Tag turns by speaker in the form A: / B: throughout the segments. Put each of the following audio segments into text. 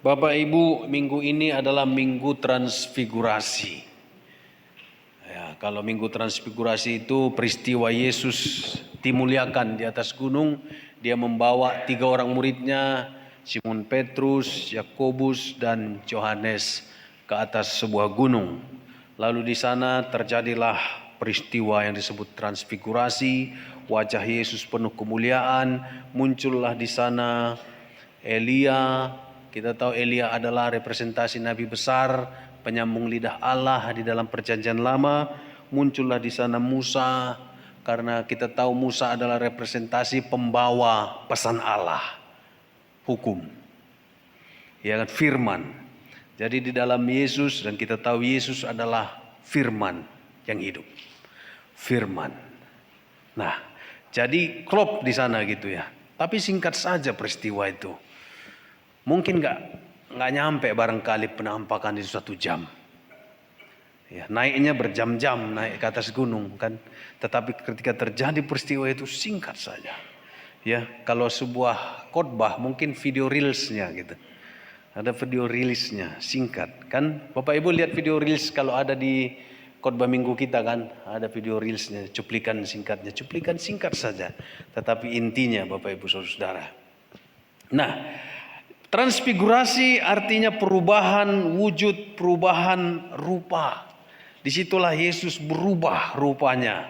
A: Bapak Ibu, minggu ini adalah minggu transfigurasi. Ya, kalau minggu transfigurasi itu peristiwa Yesus dimuliakan di atas gunung. Dia membawa 3 orang muridnya, Simon Petrus, Yakobus, dan Yohanes ke atas sebuah gunung. Lalu di sana terjadilah peristiwa yang disebut transfigurasi. Wajah Yesus penuh kemuliaan, muncullah di sana Elia. Kita tahu Elia adalah representasi nabi besar, penyambung lidah Allah di dalam perjanjian lama. Muncullah di sana Musa, karena kita tahu Musa adalah representasi pembawa pesan Allah, hukum, ya kan, firman. Jadi di dalam Yesus, dan kita tahu Yesus adalah firman yang hidup, firman. Nah, jadi klop di sana gitu ya. Tapi singkat saja peristiwa itu. Mungkin nggak nyampe barangkali penampakan itu 1 jam. Ya, naiknya berjam-jam naik ke atas gunung kan. Tetapi ketika terjadi peristiwa itu singkat saja. Ya, kalau sebuah khotbah mungkin video reelsnya gitu. Ada video reelsnya singkat kan. Bapak Ibu lihat video reels kalau ada di khotbah minggu kita kan, ada video reelsnya, cuplikan singkatnya, cuplikan singkat saja. Tetapi intinya Bapak Ibu Saudara. Nah, transfigurasi artinya perubahan wujud, perubahan rupa. Disitulah Yesus berubah rupanya.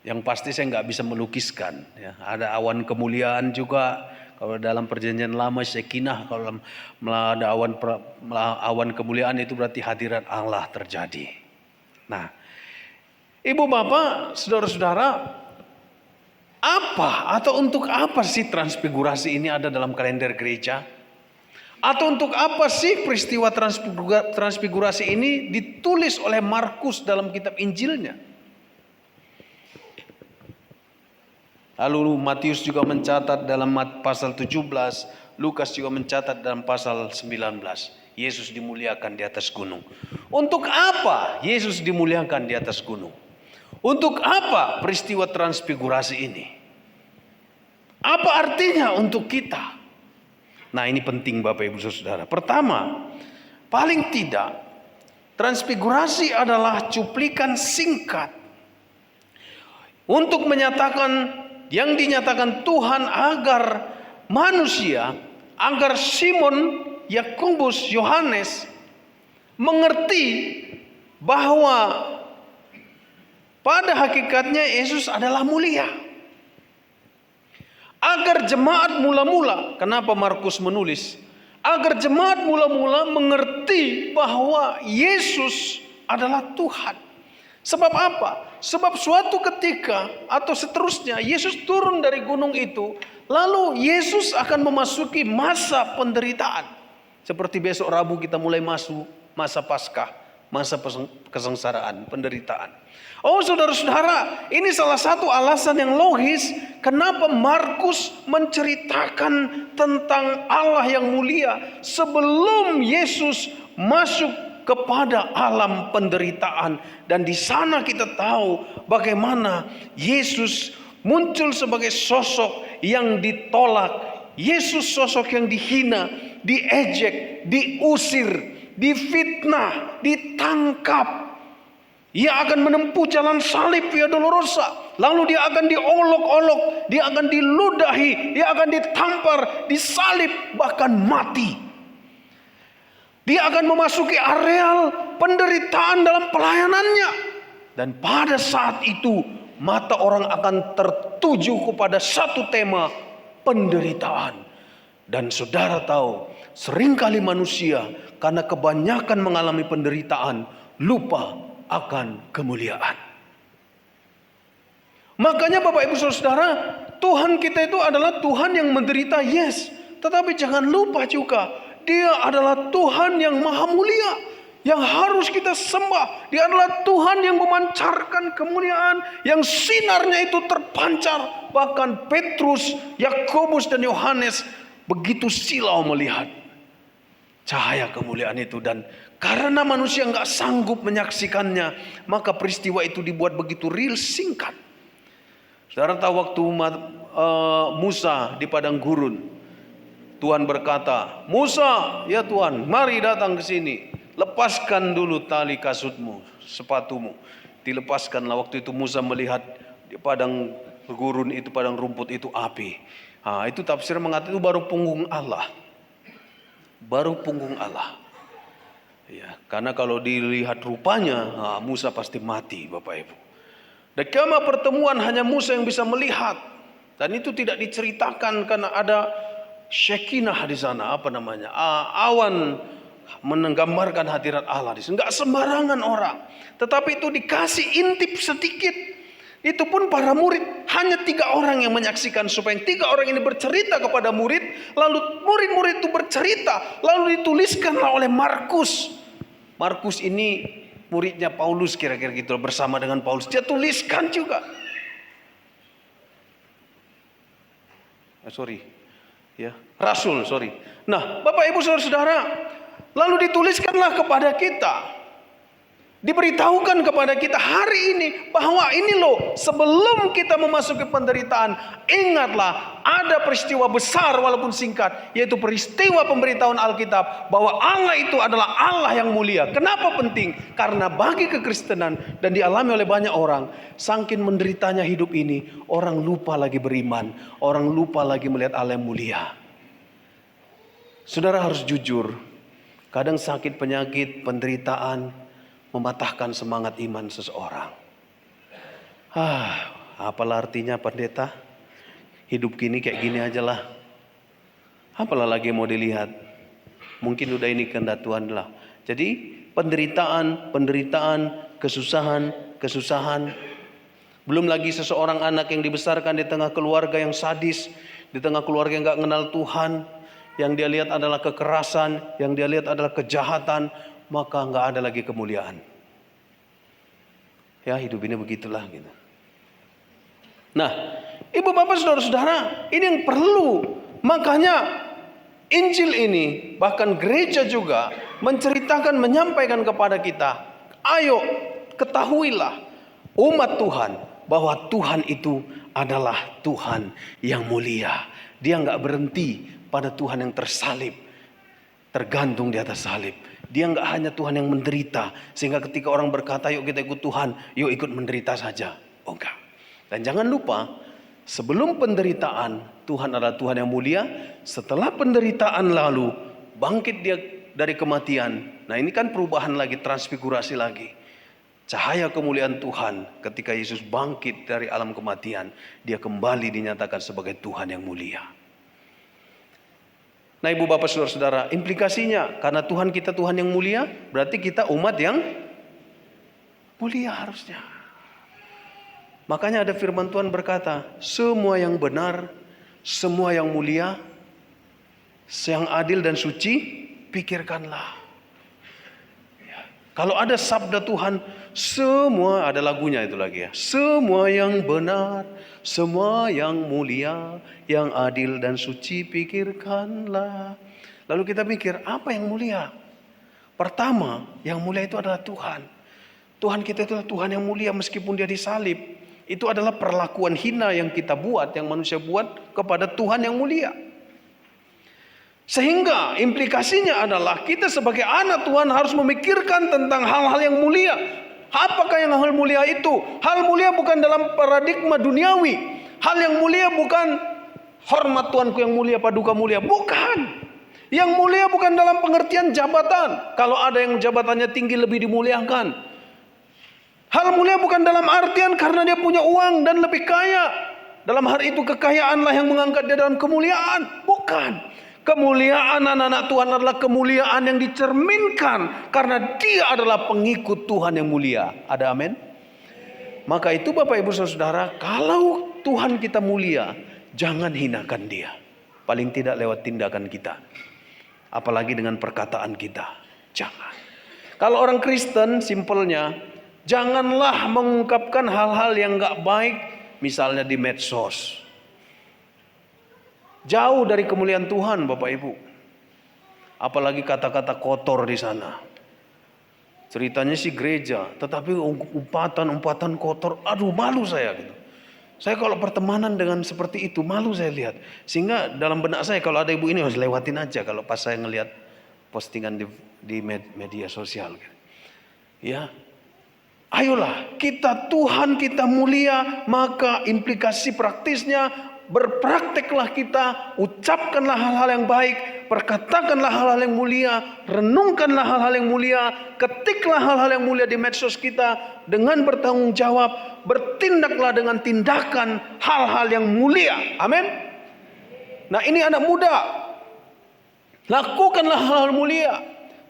A: Yang pasti saya nggak bisa melukiskan. Ya, ada awan kemuliaan juga. Kalau dalam perjanjian lama Shekinah, kalau ada awan kemuliaan itu berarti hadirat Allah terjadi. Nah, Ibu Bapak, Saudara-saudara, apa atau untuk apa sih transfigurasi ini ada dalam kalender gereja? Atau untuk apa sih peristiwa transfigurasi ini ditulis oleh Markus dalam kitab Injilnya? Lalu Matius juga mencatat dalam pasal 17, Lukas juga mencatat dalam pasal 19. Yesus dimuliakan di atas gunung. Untuk apa Yesus dimuliakan di atas gunung? Untuk apa peristiwa transfigurasi ini? Apa artinya untuk kita? Nah, ini penting Bapak Ibu Saudara. Pertama, paling tidak transfigurasi adalah cuplikan singkat untuk menyatakan yang dinyatakan Tuhan agar manusia, agar Simon, Yakobus, Yohanes mengerti bahwa pada hakikatnya Yesus adalah mulia. Agar jemaat mula-mula, kenapa Markus menulis? Agar jemaat mula-mula mengerti bahwa Yesus adalah Tuhan. Sebab apa? Sebab suatu ketika atau seterusnya Yesus turun dari gunung itu, lalu Yesus akan memasuki masa penderitaan. Seperti besok Rabu kita mulai masuk masa Paskah, masa kesengsaraan, penderitaan. Oh saudara-saudara, ini salah satu alasan yang logis kenapa Markus menceritakan tentang Allah yang mulia sebelum Yesus masuk kepada alam penderitaan. Dan di sana kita tahu bagaimana Yesus muncul sebagai sosok yang ditolak. Yesus sosok yang dihina, diejek, diusir, difitnah, ditangkap. Ia akan menempuh jalan salib via dolorosa. Lalu dia akan diolok-olok, dia akan diludahi, dia akan ditampar, disalib, bahkan mati. Dia akan memasuki areal penderitaan dalam pelayanannya. Dan pada saat itu mata orang akan tertuju kepada satu tema, penderitaan. Dan saudara tahu, seringkali manusia karena kebanyakan mengalami penderitaan lupa akan kemuliaan. Makanya Bapak Ibu Saudara, Tuhan kita itu adalah Tuhan yang menderita, yes. Tetapi jangan lupa juga, Dia adalah Tuhan yang maha mulia, yang harus kita sembah. Dia adalah Tuhan yang memancarkan kemuliaan, yang sinarnya itu terpancar. Bahkan Petrus, Yakobus, dan Yohanes begitu silau melihat cahaya kemuliaan itu. Dan karena manusia nggak sanggup menyaksikannya, maka peristiwa itu dibuat begitu real, singkat. Saudara tahu waktu Musa di padang gurun, Tuhan berkata, Musa, ya Tuhan, mari datang ke sini. Lepaskan dulu tali kasutmu, sepatumu. Dilepaskanlah. Waktu itu Musa melihat di padang gurun itu, padang rumput itu api. Itu tafsir mengatakan itu baru punggung Allah. Baru punggung Allah. Ya, karena kalau dilihat rupanya, Musa pasti mati, Bapak Ibu. Dan kemah pertemuan hanya Musa yang bisa melihat. Dan itu tidak diceritakan karena ada Shekinah di sana, awan menggambarkan hadirat Allah di sana. Enggak sembarangan orang. Tetapi itu dikasih intip sedikit. Itu pun para murid, hanya 3 orang yang menyaksikan, supaya 3 orang ini bercerita kepada murid, lalu murid-murid itu bercerita, lalu dituliskanlah oleh Markus. Markus ini muridnya Paulus kira-kira gitu, bersama dengan Paulus. Dia tuliskan juga. Rasul. Nah, Bapak Ibu Saudara-saudara, lalu dituliskanlah kepada kita. Diberitahukan kepada kita hari ini bahwa ini loh, sebelum kita memasuki penderitaan, ingatlah ada peristiwa besar walaupun singkat, yaitu peristiwa pemberitahuan Alkitab bahwa Allah itu adalah Allah yang mulia. Kenapa penting? Karena bagi kekristenan dan dialami oleh banyak orang, saking menderitanya hidup ini, orang lupa lagi beriman, orang lupa lagi melihat Allah yang mulia. Saudara harus jujur, kadang sakit, penyakit, penderitaan mematahkan semangat iman seseorang. Apalah artinya pendeta? Hidup gini kayak gini aja lah. Apalah lagi mau dilihat? Mungkin udah ini kehendak Tuhan lah. Jadi penderitaan, kesusahan. Belum lagi seseorang anak yang dibesarkan di tengah keluarga yang sadis, di tengah keluarga yang gak kenal Tuhan, yang dia lihat adalah kekerasan, yang dia lihat adalah kejahatan, maka nggak ada lagi kemuliaan. Ya, hidup ini begitulah gitu. Nah, Ibu Bapak Saudara-saudara, ini yang perlu. Makanya Injil ini, bahkan gereja juga menceritakan, menyampaikan kepada kita, ayo ketahuilah umat Tuhan bahwa Tuhan itu adalah Tuhan yang mulia. Dia nggak berhenti pada Tuhan yang tersalib, tergantung di atas salib. Dia nggak hanya Tuhan yang menderita, sehingga ketika orang berkata, yuk kita ikut Tuhan, yuk ikut menderita saja. Oh enggak. Dan jangan lupa, sebelum penderitaan, Tuhan adalah Tuhan yang mulia. Setelah penderitaan lalu, bangkit dia dari kematian. Nah ini kan perubahan lagi, transfigurasi lagi. Cahaya kemuliaan Tuhan ketika Yesus bangkit dari alam kematian, dia kembali dinyatakan sebagai Tuhan yang mulia. Nah Ibu Bapak Saudara-saudara, implikasinya karena Tuhan kita Tuhan yang mulia, berarti kita umat yang mulia harusnya. Makanya ada firman Tuhan berkata, semua yang benar, semua yang mulia, yang adil dan suci, pikirkanlah. Ya. Kalau ada sabda Tuhan, semua, ada lagunya itu lagi ya, semua yang benar, semua yang mulia, yang adil dan suci, pikirkanlah. Lalu kita pikir, apa yang mulia? Pertama, yang mulia itu adalah Tuhan. Tuhan kita itu adalah Tuhan yang mulia meskipun dia disalib. Itu adalah perlakuan hina yang kita buat, yang manusia buat kepada Tuhan yang mulia. Sehingga implikasinya adalah kita sebagai anak Tuhan harus memikirkan tentang hal-hal yang mulia. Apakah yang hal mulia itu? Hal mulia bukan dalam paradigma duniawi. Hal yang mulia bukan hormat Tuanku yang mulia, paduka mulia. Bukan. Yang mulia bukan dalam pengertian jabatan. Kalau ada yang jabatannya tinggi lebih dimuliakan. Hal mulia bukan dalam artian karena dia punya uang dan lebih kaya. Dalam hal itu kekayaanlah yang mengangkat dia dalam kemuliaan. Bukan. Kemuliaan anak-anak Tuhan adalah kemuliaan yang dicerminkan karena dia adalah pengikut Tuhan yang mulia. Ada amin? Maka itu Bapak Ibu Saudara, kalau Tuhan kita mulia, jangan hinakan dia. Paling tidak lewat tindakan kita. Apalagi dengan perkataan kita. Jangan. Kalau orang Kristen, simpelnya, janganlah mengungkapkan hal-hal yang gak baik, misalnya di medsos. Jauh dari kemuliaan Tuhan Bapak Ibu. Apalagi kata-kata kotor di sana. Ceritanya sih gereja, tetapi umpatan-umpatan kotor, aduh malu saya gitu. Saya kalau pertemanan dengan seperti itu malu saya lihat. Sehingga dalam benak saya kalau ada ibu ini harus lewatin aja kalau pas saya ngelihat postingan di media sosial. Ya, ayolah kita Tuhan kita mulia, maka implikasi praktisnya berprakteklah kita, ucapkanlah hal-hal yang baik, perkatakanlah hal-hal yang mulia, renungkanlah hal-hal yang mulia, ketiklah hal-hal yang mulia di medsos kita dengan bertanggung jawab, bertindaklah dengan tindakan hal-hal yang mulia. Amin. Nah, ini anak muda, lakukanlah hal-hal mulia.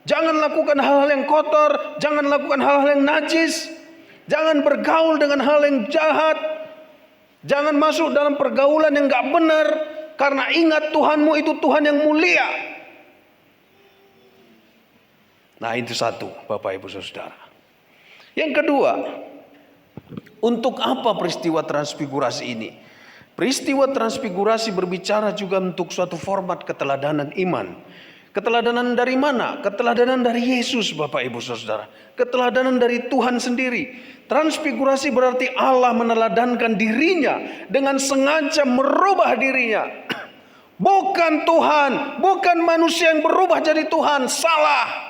A: Jangan lakukan hal-hal yang kotor, jangan lakukan hal-hal yang najis, jangan bergaul dengan hal yang jahat. Jangan masuk dalam pergaulan yang gak benar. Karena ingat Tuhanmu itu Tuhan yang mulia. Nah, itu satu, Bapak Ibu Saudara. Yang kedua, untuk apa peristiwa transfigurasi ini? Peristiwa transfigurasi berbicara juga untuk suatu format keteladanan iman. Keteladanan dari mana? Keteladanan dari Yesus, Bapak Ibu Saudara. Keteladanan dari Tuhan sendiri. Transfigurasi berarti Allah meneladankan dirinya dengan sengaja merubah dirinya. Bukan Tuhan, bukan manusia yang berubah jadi Tuhan. Salah.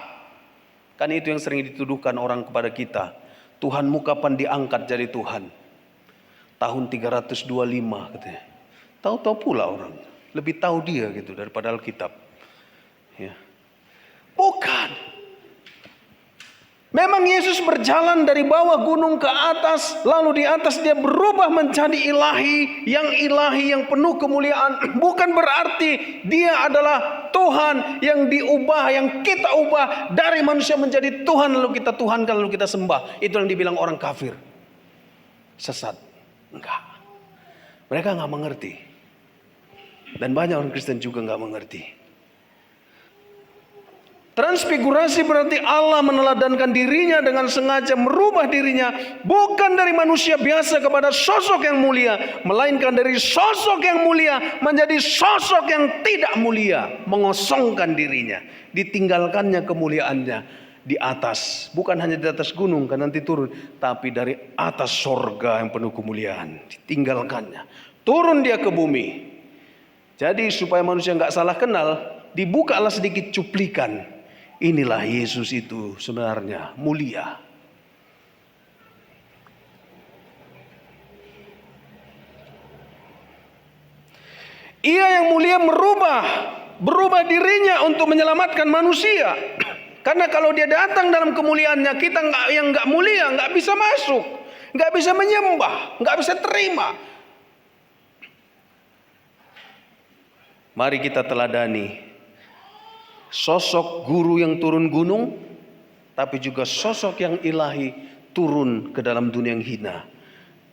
A: Kan itu yang sering dituduhkan orang kepada kita. Tuhanmu kapan diangkat jadi Tuhan? Tahun 325 katanya. Tahu-tahu pula orang. Lebih tahu dia gitu daripada Alkitab. Ya. Bukan. Memang Yesus berjalan dari bawah gunung ke atas, lalu di atas dia berubah menjadi ilahi yang penuh kemuliaan. Bukan berarti dia adalah Tuhan yang diubah, yang kita ubah dari manusia menjadi Tuhan, lalu kita tuhankan, lalu kita sembah. Itu yang dibilang orang kafir, sesat. Enggak. Mereka nggak mengerti. Dan banyak orang Kristen juga nggak mengerti. Transfigurasi berarti Allah meneladankan dirinya dengan sengaja merubah dirinya bukan dari manusia biasa kepada sosok yang mulia, melainkan dari sosok yang mulia menjadi sosok yang tidak mulia, mengosongkan dirinya, ditinggalkannya kemuliaannya di atas, bukan hanya di atas gunung kan nanti turun, tapi dari atas sorga yang penuh kemuliaan, ditinggalkannya, turun dia ke bumi. Jadi supaya manusia nggak salah kenal, dibukalah sedikit cuplikan. Inilah Yesus itu sebenarnya mulia. Ia yang mulia berubah dirinya untuk menyelamatkan manusia. Karena kalau dia datang dalam kemuliaannya, kita yang nggak mulia nggak bisa masuk, nggak bisa menyembah, nggak bisa terima. Mari kita teladani sosok guru yang turun gunung, tapi juga sosok yang ilahi turun ke dalam dunia yang hina.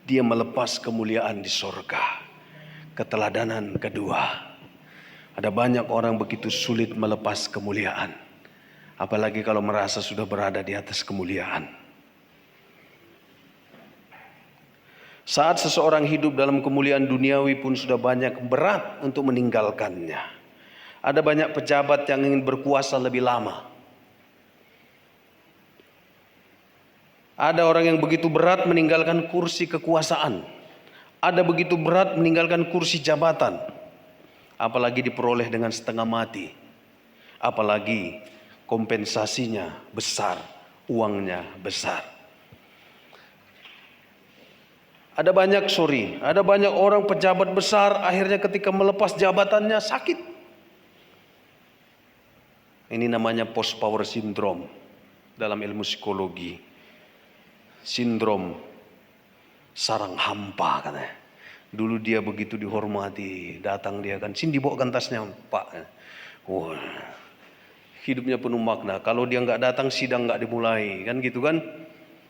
A: Dia melepas kemuliaan di sorga. Keteladanan kedua. Ada banyak orang begitu sulit melepas kemuliaan. Apalagi kalau merasa sudah berada di atas kemuliaan. Saat seseorang hidup dalam kemuliaan duniawi pun sudah banyak berat untuk meninggalkannya. Ada banyak pejabat yang ingin berkuasa lebih lama. Ada orang yang begitu berat meninggalkan kursi kekuasaan. Ada begitu berat meninggalkan kursi jabatan. Apalagi diperoleh dengan setengah mati. Apalagi kompensasinya besar, uangnya besar. Ada banyak orang pejabat besar akhirnya ketika melepas jabatannya sakit. Ini namanya post power syndrome dalam ilmu psikologi. Sindrom sarang hampa katanya. Dulu dia begitu dihormati, datang dia kan, sini dibawakan tasnya Pak. Wah, hidupnya penuh makna. Kalau dia nggak datang sidang nggak dimulai, kan gitu kan.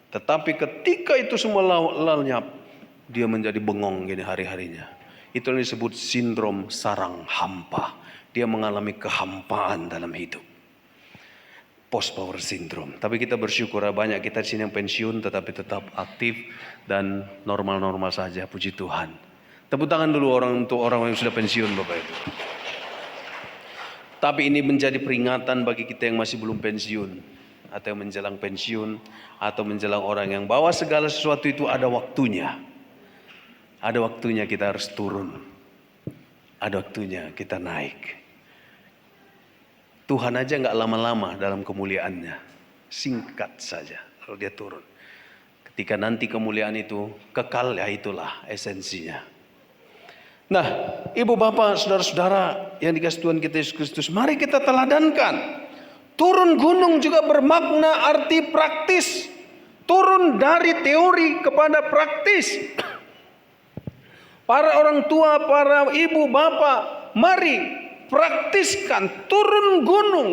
A: Tetapi ketika itu semua lenyap, dia menjadi bengong gini hari-harinya. Itu yang disebut sindrom sarang hampa. Dia mengalami kehampaan dalam hidup. Post power syndrome. Tapi kita bersyukur banyak kita di sini yang pensiun tetapi tetap aktif dan normal-normal saja, puji Tuhan. Tepuk tangan dulu untuk orang yang sudah pensiun, Bapak Ibu. Tapi ini menjadi peringatan bagi kita yang masih belum pensiun atau yang menjelang pensiun atau menjelang orang yang bahwa segala sesuatu itu ada waktunya. Ada waktunya kita harus turun. Ada waktunya kita naik. Tuhan aja nggak lama-lama dalam kemuliaannya. Singkat saja lalu dia turun. Ketika nanti kemuliaan itu kekal, ya itulah esensinya. Nah, ibu bapak, saudara-saudara yang dikasihi Tuhan kita Yesus Kristus, mari kita teladankan. Turun gunung juga bermakna arti praktis. Turun dari teori kepada praktis. Para orang tua, para ibu bapak, mari praktiskan, turun gunung.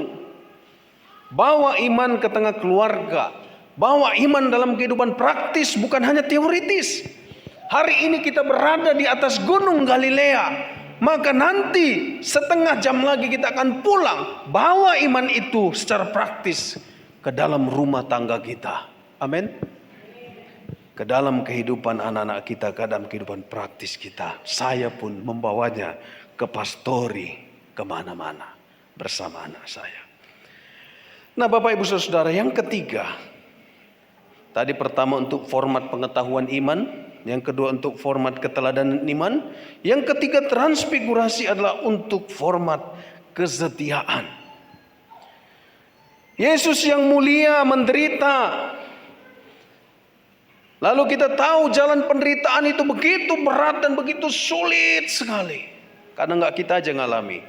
A: Bawa iman ke tengah keluarga. Bawa iman dalam kehidupan praktis, bukan hanya teoritis. Hari ini kita berada di atas gunung Galilea. Maka nanti setengah jam lagi kita akan pulang. Bawa iman itu secara praktis ke dalam rumah tangga kita. Amin. Ke dalam kehidupan anak-anak kita, ke dalam kehidupan praktis kita. Saya pun membawanya ke pastori kemana-mana bersama anak saya. Nah, Bapak Ibu Saudara, yang ketiga, tadi pertama untuk format pengetahuan iman, yang kedua untuk format keteladanan iman, yang ketiga transfigurasi adalah untuk format kesetiaan. Yesus yang mulia menderita. Lalu kita tahu jalan penderitaan itu begitu berat dan begitu sulit sekali. Karena nggak kita aja ngalami.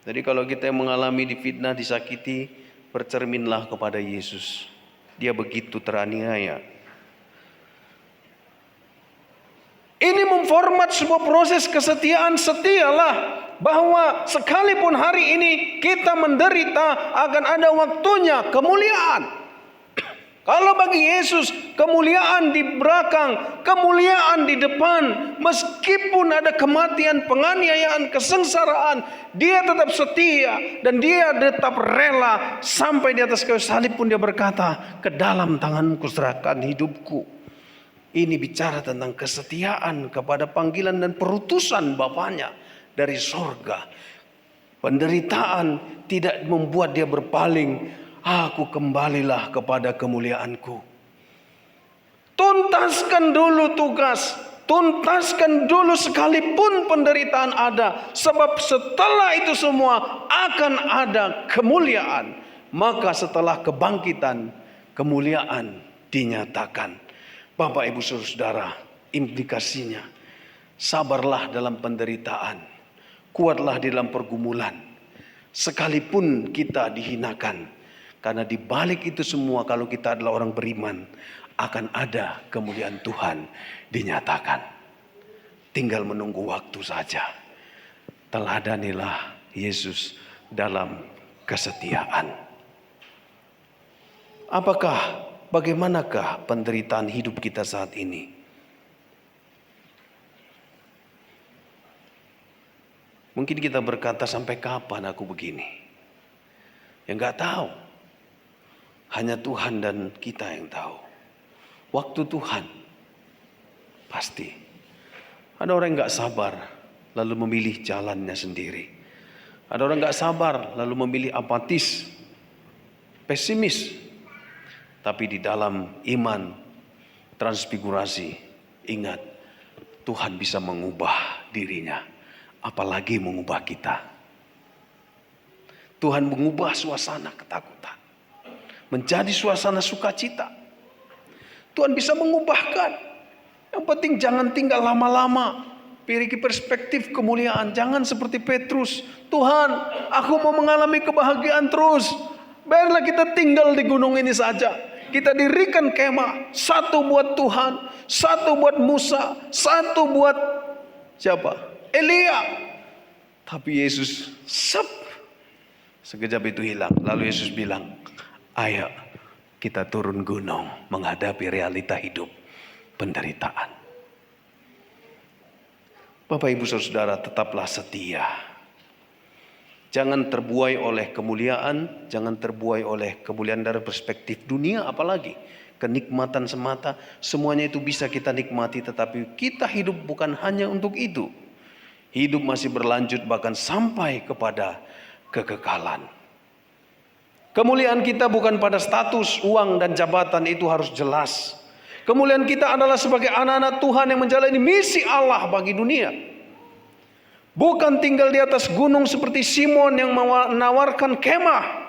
A: Jadi kalau kita yang mengalami difitnah, disakiti, bercerminlah kepada Yesus. Dia begitu teraniaya. Ini memformat sebuah proses kesetiaan. Setialah bahwa sekalipun hari ini kita menderita, akan ada waktunya kemuliaan. Kalau bagi Yesus kemuliaan di belakang, kemuliaan di depan, meskipun ada kematian, penganiayaan, kesengsaraan, dia tetap setia dan dia tetap rela sampai di atas kayu salib pun dia berkata, ke dalam tanganmu kuserahkan hidupku. Ini bicara tentang kesetiaan kepada panggilan dan perutusan Bapaknya dari sorga. Penderitaan tidak membuat dia berpaling. Aku kembalilah kepada kemuliaanku. Tuntaskan dulu tugas. Tuntaskan dulu sekalipun penderitaan ada. Sebab setelah itu semua akan ada kemuliaan. Maka setelah kebangkitan, kemuliaan dinyatakan. Bapak Ibu Saudara, implikasinya. Sabarlah dalam penderitaan. Kuatlah di dalam pergumulan. Sekalipun kita dihinakan. Karena di balik itu semua kalau kita adalah orang beriman, akan ada kemuliaan Tuhan dinyatakan. Tinggal menunggu waktu saja. Teladanilah Yesus dalam kesetiaan. Bagaimanakah penderitaan hidup kita saat ini? Mungkin kita berkata, sampai kapan aku begini? Ya enggak tahu. Hanya Tuhan dan kita yang tahu. Waktu Tuhan pasti. Ada orang yang gak sabar lalu memilih jalannya sendiri. Ada orang gak sabar lalu memilih apatis, pesimis. Tapi di dalam iman transfigurasi, ingat, Tuhan bisa mengubah dirinya. Apalagi mengubah kita. Tuhan mengubah suasana ketakutan menjadi suasana sukacita. Tuhan bisa mengubahkan. Yang penting jangan tinggal lama-lama. Miliki perspektif kemuliaan. Jangan seperti Petrus. Tuhan, aku mau mengalami kebahagiaan terus. Biarlah kita tinggal di gunung ini saja. Kita dirikan kemah. Satu buat Tuhan. Satu buat Musa. Satu buat siapa? Elia. Tapi Yesus sekejap itu hilang. Lalu Yesus bilang, ayo kita turun gunung menghadapi realita hidup penderitaan. Bapak Ibu Saudara, tetaplah setia. Jangan terbuai oleh kemuliaan, jangan terbuai oleh kemuliaan dari perspektif dunia, apalagi kenikmatan semata. Semuanya itu bisa kita nikmati, tetapi kita hidup bukan hanya untuk itu. Hidup masih berlanjut bahkan sampai kepada kekekalan. Kemuliaan kita bukan pada status, uang dan jabatan, itu harus jelas. Kemuliaan kita adalah sebagai anak-anak Tuhan yang menjalani misi Allah bagi dunia. Bukan tinggal di atas gunung seperti Simon yang menawarkan kemah.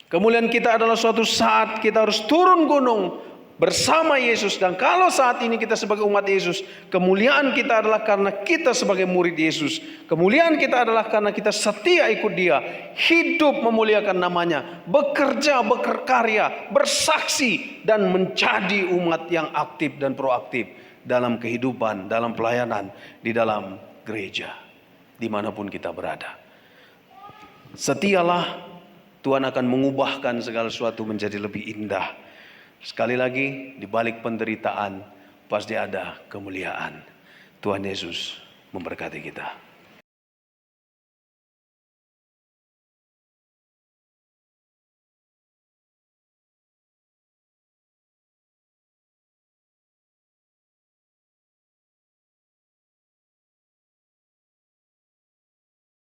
A: Kemuliaan kita adalah suatu saat kita harus turun gunung bersama Yesus. Dan kalau saat ini kita sebagai umat Yesus, kemuliaan kita adalah karena kita sebagai murid Yesus. Kemuliaan kita adalah karena kita setia ikut Dia, hidup memuliakan namanya, bekerja, berkarya, bersaksi, dan menjadi umat yang aktif dan proaktif dalam kehidupan, dalam pelayanan, di dalam gereja, dimanapun kita berada. Setialah, Tuhan akan mengubahkan segala sesuatu menjadi lebih indah. Sekali lagi, di balik penderitaan pasti ada kemuliaan. Tuhan Yesus memberkati kita.